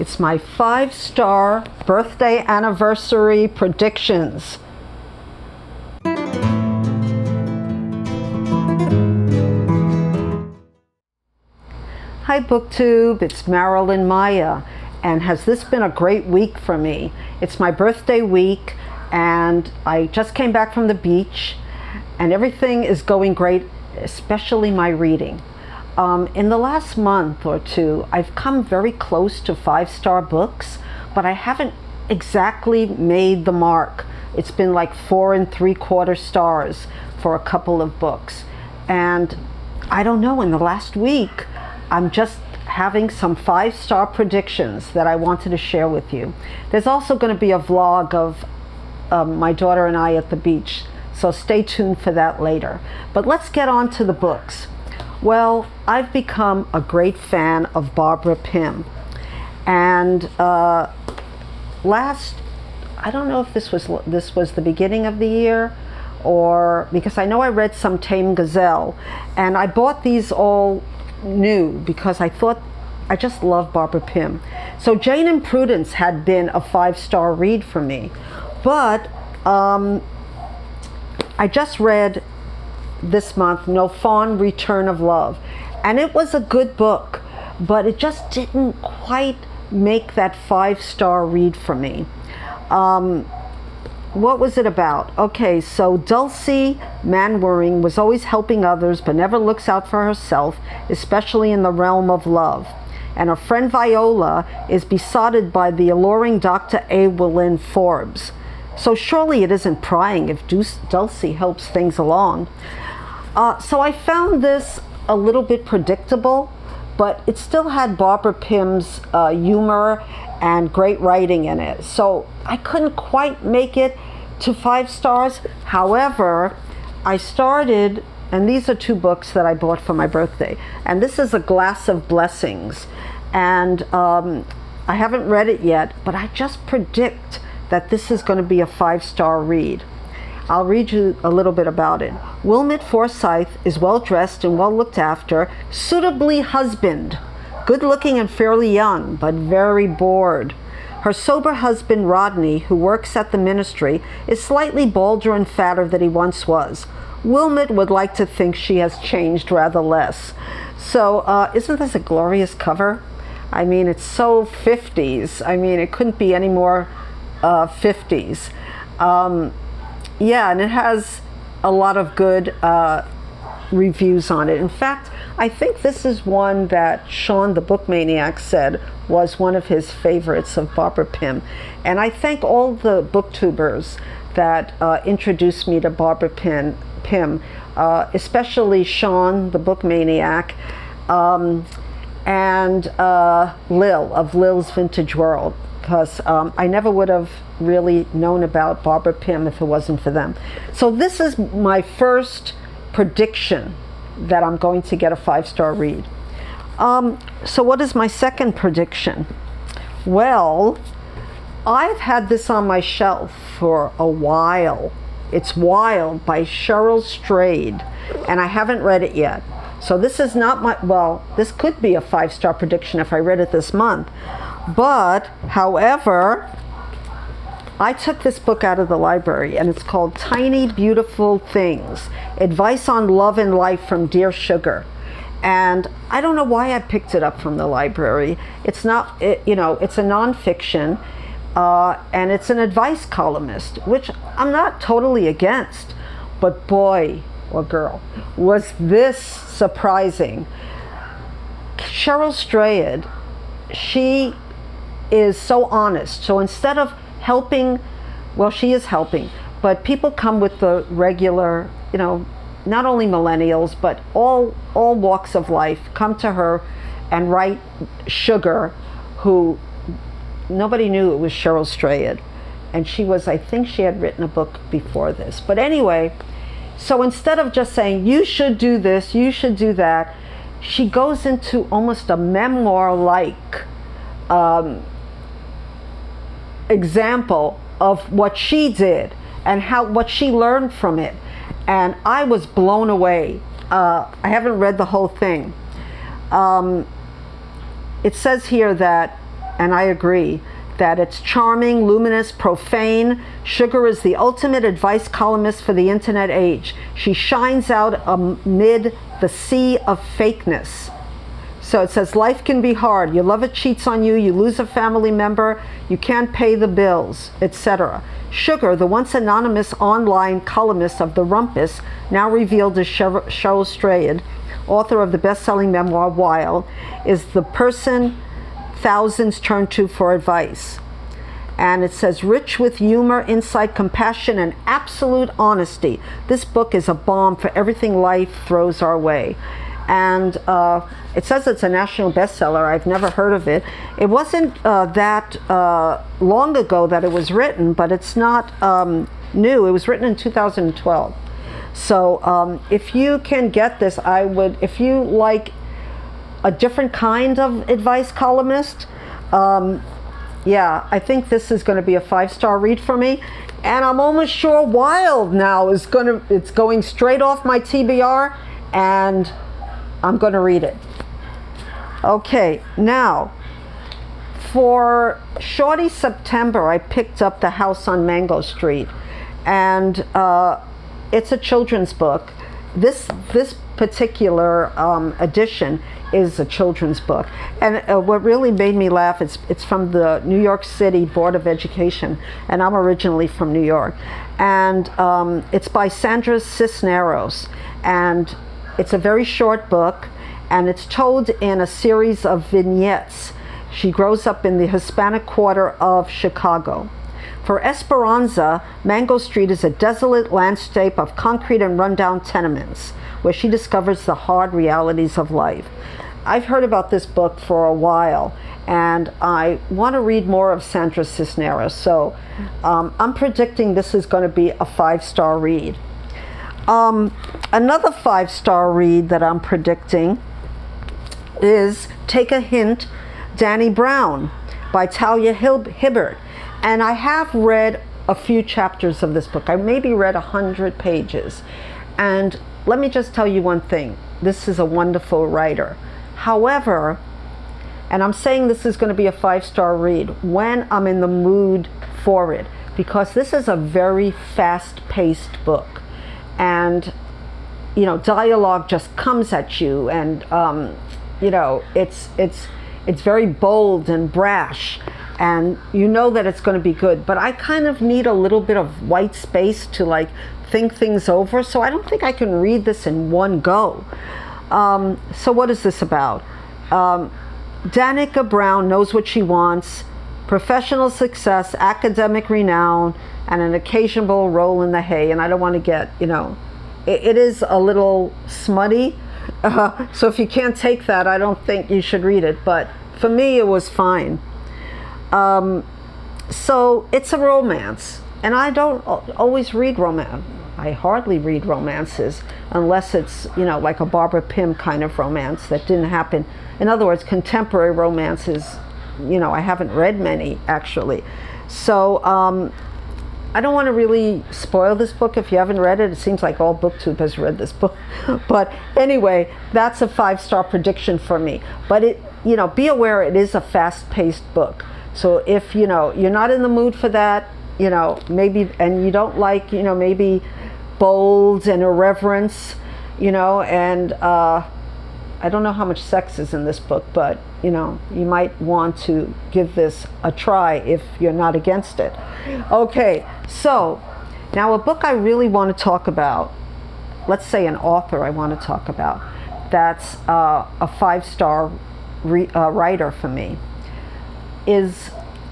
It's my 5-star birthday anniversary predictions. Hi Booktube, it's Marilyn Maya, and has this been a great week for me? It's my birthday week, and I just came back from the beach, and everything is going great, especially my reading. In the last month or two, I've come very close to 5-star books, but I haven't exactly made the mark. It's been like 4 3/4 stars for a couple of books. And I don't know, in the last week, I'm just having some 5-star predictions that I wanted to share with you. There's also going to be a vlog of my daughter and I at the beach, so stay tuned for that later. But let's get on to the books. Well, I've become a great fan of Barbara Pym, and I don't know if this was the beginning of the year, or because I know I read some Tame Gazelle, and I bought these all new because I thought I just love Barbara Pym. So Jane and Prudence had been a 5-star read for me, but I just read this month No Fawn, Return of Love, and it was a good book, but it just didn't quite make that 5-star read for me. What was it about? Okay, so Dulcie Manwaring was always helping others but never looks out for herself, especially in the realm of love. And her friend Viola is besotted by the alluring Dr. Evelyn Forbes. So surely it isn't prying if Dulcie helps things along. So I found this a little bit predictable, but it still had Barbara Pym's humor and great writing in it. So I couldn't quite make it to 5 stars. However, I started, and these are 2 books that I bought for my birthday, and this is A Glass of Blessings, and I haven't read it yet, but I just predict that this is going to be a 5-star read. I'll read you a little bit about it. Wilmot Forsythe is well dressed and well looked after, suitably husband, good looking and fairly young, but very bored. Her sober husband Rodney, who works at the ministry, is slightly balder and fatter than he once was. Wilmot would like to think she has changed rather less. So isn't this a glorious cover? I mean, it's so 50s. I mean, it couldn't be any more 50s. Yeah, and it has a lot of good reviews on it. In fact, I think this is one that Sean the Book Maniac said was one of his favorites of Barbara Pym. And I thank all the booktubers that introduced me to Barbara Pym, especially Sean the Book Maniac, and Lil of Lil's Vintage World, because I never would have really known about Barbara Pym if it wasn't for them. So this is my first prediction that I'm going to get a 5-star read. So what is my second prediction? Well, I've had this on my shelf for a while. It's Wild by Cheryl Straid, and I haven't read it yet. So this is not my, well, this could be a 5-star prediction if I read it this month. But, however, I took this book out of the library, and it's called Tiny Beautiful Things, Advice on Love and Life from Dear Sugar. And I don't know why I picked it up from the library. It's not, you know, it's a nonfiction, and it's an advice columnist, which I'm not totally against. But boy, or girl, was this surprising. Cheryl Straid, she is so honest. So instead of helping, well, she is helping, but people come with the regular, you know, not only millennials, but all walks of life come to her and write Sugar, who nobody knew it was Cheryl Straid. And she was, I think she had written a book before this. But anyway, so instead of just saying, you should do this, you should do that, she goes into almost a memoir-like example of what she did and what she learned from it. And I was blown away. I haven't read the whole thing. It says here that, and I agree, that it's charming, luminous, profane. Sugar is the ultimate advice columnist for the internet age. She shines out amid the sea of fakeness. So it says, life can be hard. Your lover cheats on you, you lose a family member, you can't pay the bills, etc. Sugar, the once anonymous online columnist of The Rumpus, now revealed as Cheryl Straid, author of the best-selling memoir Wild, is the person thousands turn to for advice. And it says, rich with humor, insight, compassion, and absolute honesty. This book is a balm for everything life throws our way. And it says it's a national bestseller. I've never heard of it. It wasn't that long ago that it was written, but it's not new. It was written in 2012. So if you can get this, I would, if you like a different kind of advice columnist, yeah, I think this is going to be a 5-star read for me. And I'm almost sure Wild now is it's going straight off my TBR, and I'm going to read it. Okay, now for Shorty September, I picked up The House on Mango Street, and it's a children's book. This particular edition is a children's book, and what really made me laugh, it's from the New York City Board of Education, and I'm originally from New York, and it's by Sandra Cisneros, and it's a very short book, and it's told in a series of vignettes. She grows up in the Hispanic quarter of Chicago. For Esperanza, Mango Street is a desolate landscape of concrete and rundown tenements, where she discovers the hard realities of life. I've heard about this book for a while, and I want to read more of Sandra Cisneros, so I'm predicting this is going to be a 5-star read. Another 5-star read that I'm predicting is Take a Hint, Danny Brown by Talia Hibbert. And I have read a few chapters of this book. I maybe read 100 pages. And let me just tell you one thing. This is a wonderful writer. However, and I'm saying this is going to be a 5-star read when I'm in the mood for it, because this is a very fast-paced book. And, you know, dialogue just comes at you, and, you know, it's very bold and brash, and you know that it's going to be good. But I kind of need a little bit of white space to like think things over, so I don't think I can read this in one go. So what is this about? Danica Brown knows what she wants: professional success, academic renown, and an occasional roll in the hay. And I don't want to get, you know, it is a little smutty. So if you can't take that, I don't think you should read it. But for me, it was fine. So it's a romance. And I don't always read romance. I hardly read romances unless it's, you know, like a Barbara Pym kind of romance that didn't happen. In other words, contemporary romances, you know, I haven't read many, actually. So I don't want to really spoil this book if you haven't read it. It seems like all Booktube has read this book. But anyway, that's a 5-star prediction for me. But it, you know, be aware it is a fast-paced book. So if, you know, you're not in the mood for that, you know, maybe, and you don't like, you know, maybe bold and irreverence, you know, and I don't know how much sex is in this book, but, you know, you might want to give this a try if you're not against it. Okay, so now a book I really want to talk about, let's say an author I want to talk about, that's a 5-star writer for me, is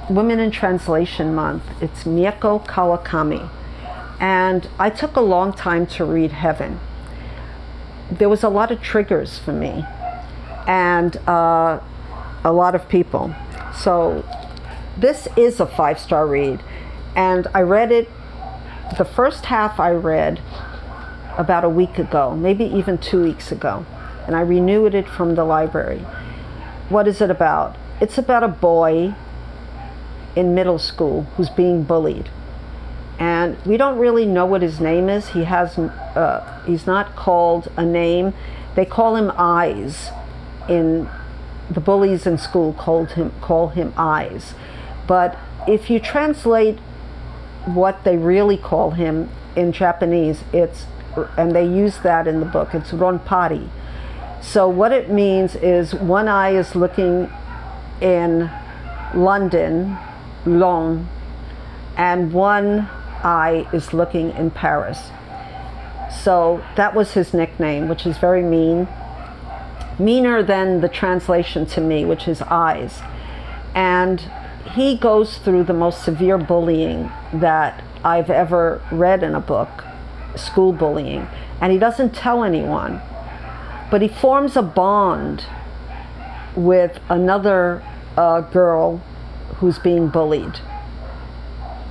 Women in Translation Month. It's Mieko Kawakami. And I took a long time to read Heaven. There was a lot of triggers for me, and a lot of people. So this is a 5-star read, and I read it, the first half I read about a week ago, maybe even 2 weeks ago, and I renewed it from the library. What is it about? It's about a boy in middle school who's being bullied. And we don't really know what his name is. He has, he's not called a name. They call him Eyes in the bullies in school call him Eyes. But if you translate what they really call him in Japanese, and they use that in the book, it's ronpari. So what it means is one eye is looking in London, Long, and one eye is looking in Paris. So that was his nickname, which is very mean. Meaner than the translation to me, which is Eyes. And he goes through the most severe bullying that I've ever read in a book, school bullying. And he doesn't tell anyone. But he forms a bond with another girl who's being bullied.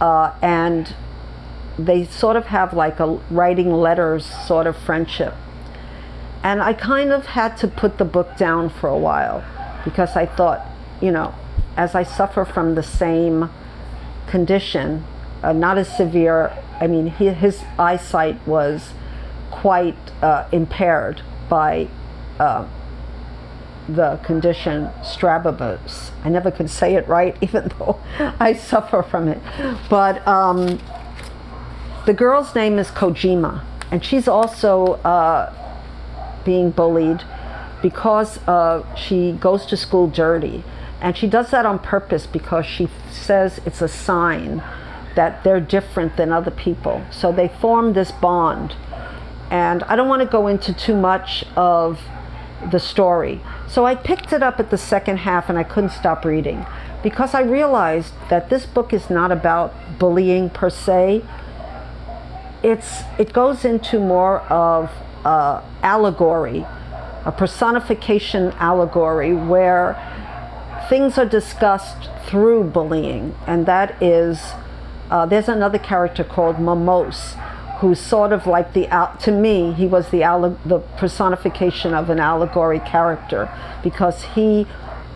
And they sort of have like a writing letters sort of friendship. And I kind of had to put the book down for a while because I thought, as I suffer from the same condition, not as severe, I mean, his eyesight was quite impaired by the condition strabismus. I never could say it right, even though I suffer from it. But the girl's name is Kojima, and she's also being bullied because she goes to school dirty. And she does that on purpose because she says it's a sign that they're different than other people. So they form this bond. And I don't want to go into too much of the story. So I picked it up at the second half and I couldn't stop reading because I realized that this book is not about bullying per se. It goes into more of allegory, a personification allegory where things are discussed through bullying. And that is, there's another character called Momose, who's sort of like to me, he was the personification of an allegory character because he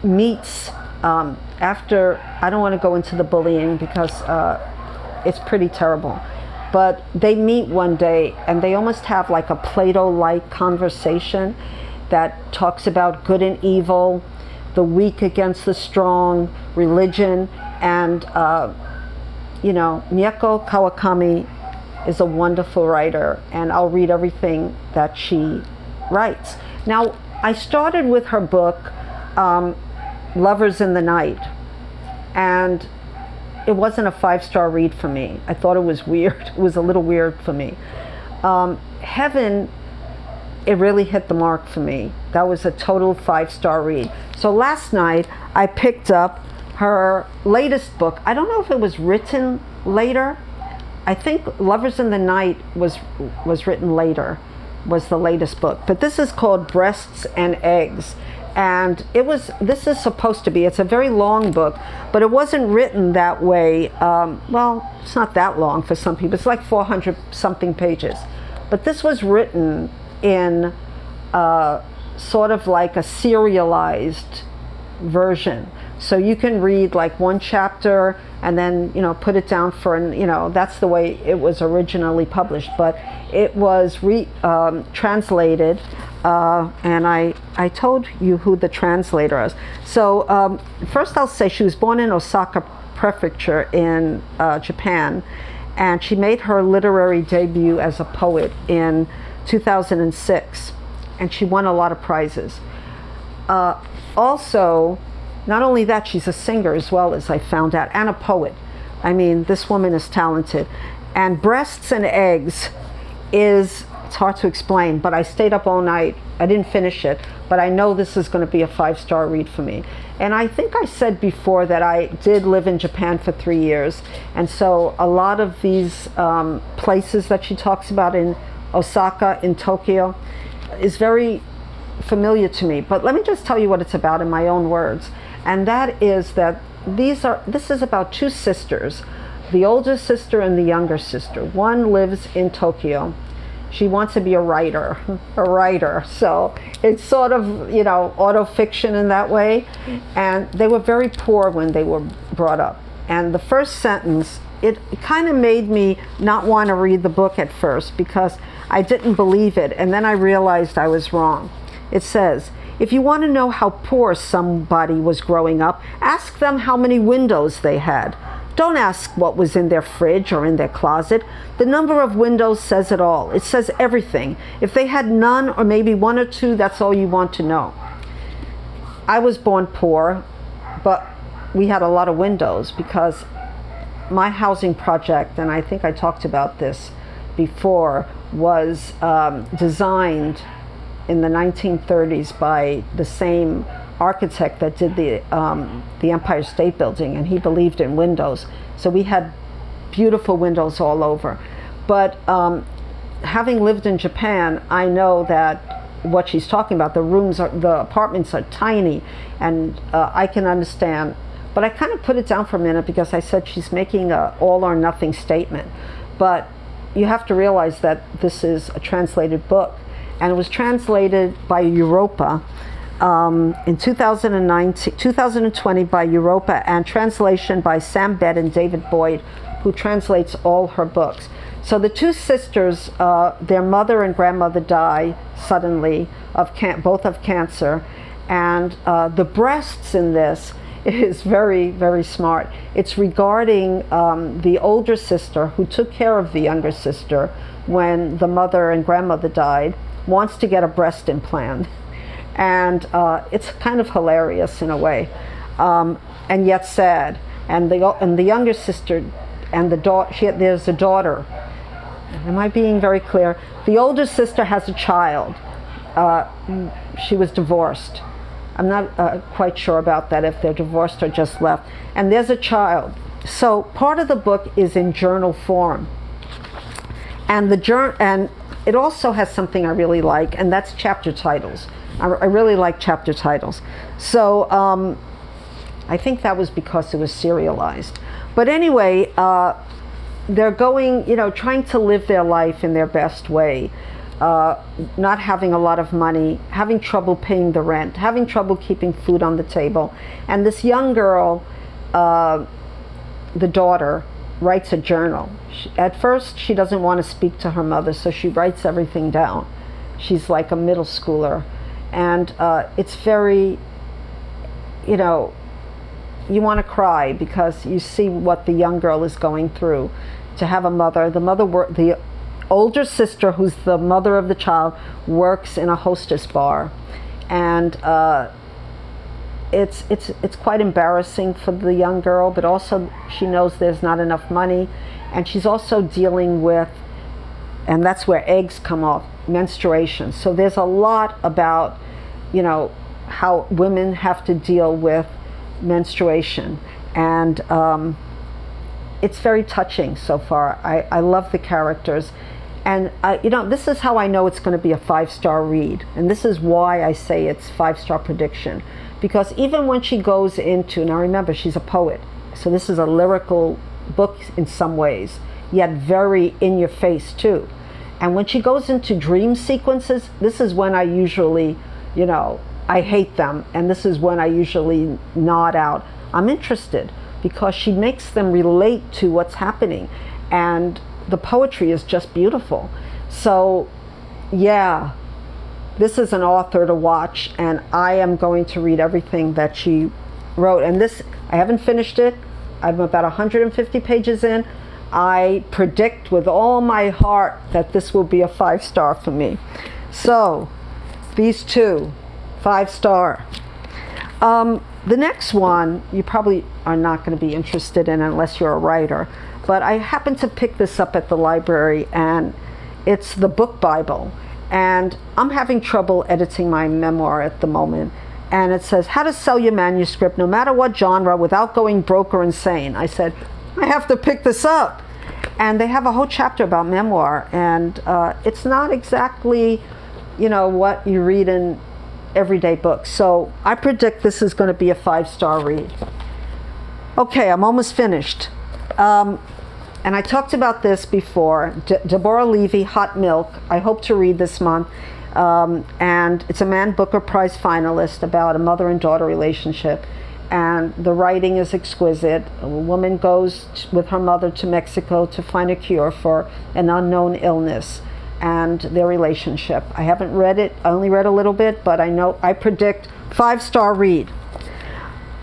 meets, after, I don't want to go into the bullying because it's pretty terrible, but they meet one day and they almost have like a Plato-like conversation that talks about good and evil, the weak against the strong, religion, and Mieko Kawakami is a wonderful writer, and I'll read everything that she writes. Now, I started with her book, Lovers in the Night, and it wasn't a 5-star read for me. I thought it was weird. It was a little weird for me. Heaven, it really hit the mark for me. That was a total 5-star read. So last night, I picked up her latest book. I don't know if it was written later. I think Lovers in the Night was written later, was the latest book. But this is called Breasts and Eggs. And this is supposed to be, it's a very long book, but it wasn't written that way. Well, it's not that long for some people. It's like 400 something pages. But this was written in sort of like a serialized version. So you can read like one chapter and then, put it down for, that's the way it was originally published. But it was translated, and I told you who the translator is. So first I'll say she was born in Osaka Prefecture in Japan, and she made her literary debut as a poet in 2006, and she won a lot of prizes. Also, not only that, she's a singer as well, as I found out, and a poet. I mean, this woman is talented. And Breasts and Eggs it's hard to explain, but I stayed up all night. I didn't finish it, but I know this is going to be a 5-star read for me. And I think I said before that I did live in Japan for 3 years. And so a lot of these places that she talks about in Osaka, in Tokyo, is very familiar to me. But let me just tell you what it's about in my own words. And that is that this is about two sisters, the older sister and the younger sister. One lives in Tokyo. She wants to be a writer. So it's sort of, auto-fiction in that way. And they were very poor when they were brought up. And the first sentence, it kind of made me not want to read the book at first because I didn't believe it. And then I realized I was wrong. It says, If you want to know how poor somebody was growing up, ask them how many windows they had. Don't ask what was in their fridge or in their closet. The number of windows says it all. It says everything. If they had none or maybe one or two, that's all you want to know. I was born poor, but we had a lot of windows because my housing project, and I think I talked about this before, was designed in the 1930s by the same architect that did the Empire State Building, and he believed in windows. So we had beautiful windows all over. But having lived in Japan, I know that what she's talking about, the apartments are tiny, and I can understand. But I kind of put it down for a minute because I said she's making a all or nothing statement. But you have to realize that this is a translated book, and it was translated by Europa in 2020 by Europa, and translation by Sam Bed and David Boyd, who translates all her books. So the two sisters, their mother and grandmother die suddenly both of cancer, and the breasts in this is very, very smart. It's regarding the older sister who took care of the younger sister when the mother and grandmother died, wants to get a breast implant. And it's kind of hilarious in a way, and yet sad. And the younger sister and there's a daughter. Am I being very clear? The older sister has a child. She was divorced. I'm not quite sure about that, if they're divorced or just left. And there's a child. So part of the book is in journal form. And it also has something I really like, and that's chapter titles. I really like chapter titles. So I think that was because it was serialized. But anyway, they're going, trying to live their life in their best way. Not having a lot of money, having trouble paying the rent, having trouble keeping food on the table. And this young girl, the daughter, writes a journal. At first, she doesn't want to speak to her mother, so she writes everything down. She's like a middle schooler. And it's very, you want to cry because you see what the young girl is going through. To have a mother, the older sister, who's the mother of the child, works in a hostess bar, and it's quite embarrassing for the young girl, but also she knows there's not enough money, and she's also dealing with, and that's where eggs come off, menstruation. So there's a lot about, how women have to deal with menstruation, and it's very touching so far. I love the characters. And this is how I know it's going to be a 5-star read. And this is why I say it's 5-star prediction. Because even when she goes into, now remember, she's a poet. So this is a lyrical book in some ways, yet very in your face too. And when she goes into dream sequences, this is when I usually, I hate them. And this is when I usually nod out. I'm interested because she makes them relate to what's happening. And the poetry is just beautiful. So yeah, this is an author to watch, and I am going to read everything that she wrote. And this, I haven't finished it. I'm about 150 pages in. I predict with all my heart that this will be a 5-star for me. So these two, 5-star. The next one you probably are not going to be interested in unless you're a writer. But I happened to pick this up at the library, and it's the Book Bible. And I'm having trouble editing my memoir at the moment. And it says, how to sell your manuscript no matter what genre without going broke or insane. I said, I have to pick this up. And they have a whole chapter about memoir. And it's not exactly, what you read in everyday books. So I predict this is going to be a 5-star read. Okay, I'm almost finished. And I talked about this before. Deborah Levy, Hot Milk. I hope to read this month. And it's a Man Booker Prize finalist about a mother and daughter relationship. And the writing is exquisite. A woman goes with her mother to Mexico to find a cure for an unknown illness. and their relationship. I haven't read it, I only read a little bit, but I predict 5-star read.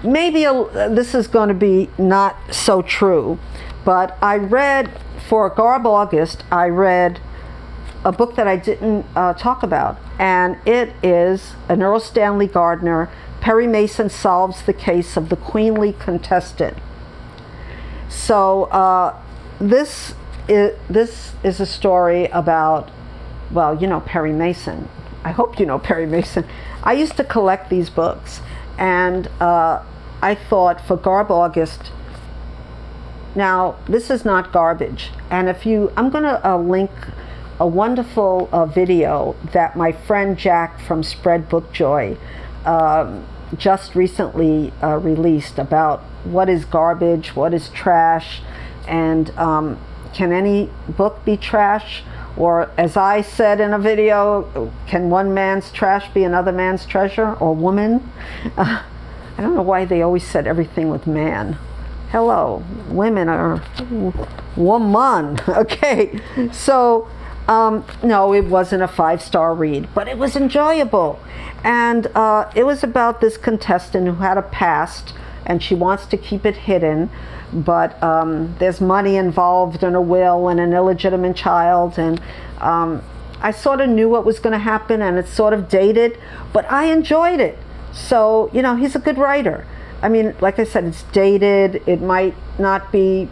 Maybe this is going to be not so true, but I read, for Garb August, I read a book that I didn't talk about, and it is an Earle Stanley Gardner, Perry Mason Solves the Case of the Queenly Contestant. So this is a story about, well, you know Perry Mason. I hope you know Perry Mason. I used to collect these books, and I thought for Garb August, now this is not garbage, and I'm going to link a wonderful video that my friend Jack from Spread Book Joy just recently released about what is garbage, what is trash, and can any book be trash? Or as I said in a video, can one man's trash be another man's treasure, or woman? I don't know why they always said everything with man. Hello, women are woman. Okay, so no, it wasn't a 5-star read, but it was enjoyable. And it was about this contestant who had a past, and she wants to keep it hidden, but there's money involved in a will and an illegitimate child, and I sort of knew what was going to happen, and it's sort of dated, but I enjoyed it. So, you know, he's a good writer. I mean, like I said, it's dated, it might not be,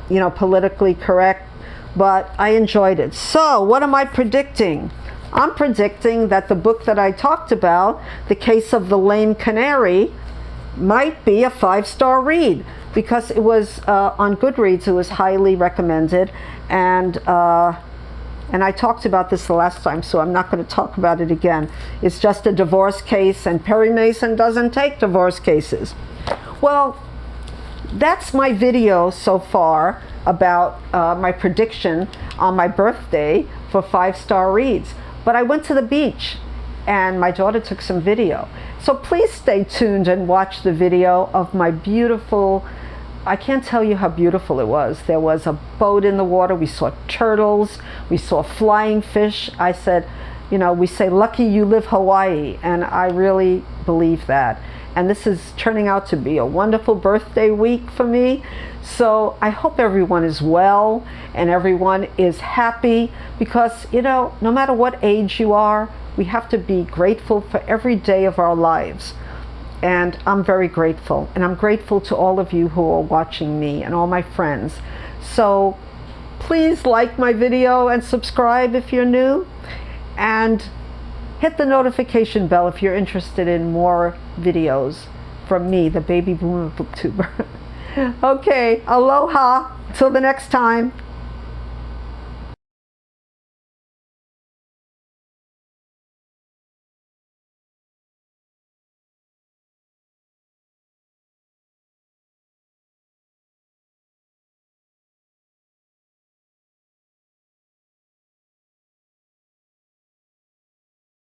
you know, politically correct, but I enjoyed it. So what am I predicting? I'm predicting that the book that I talked about, The Case of the Lame Canary, might be a 5-star read, because it was on Goodreads, it was highly recommended, and I talked about this the last time, so I'm not going to talk about it again. It's just a divorce case, and Perry Mason doesn't take divorce cases. Well, that's my video so far about my prediction on my birthday for 5-star reads. But I went to the beach, and my daughter took some video. So please stay tuned and watch the video of my beautiful, I can't tell you how beautiful it was. There was a boat in the water. We saw turtles. We saw flying fish. I said, you know, we say, lucky you live Hawaii. And I really believe that. And this is turning out to be a wonderful birthday week for me. So I hope everyone is well and everyone is happy, because, you know, no matter what age you are, we have to be grateful for every day of our lives. And I'm very grateful, and I'm grateful to all of you who are watching me and all my friends. So please like my video and subscribe if you're new, and hit the notification bell if you're interested in more videos from me, the baby boomer booktuber. Okay, aloha, till the next time.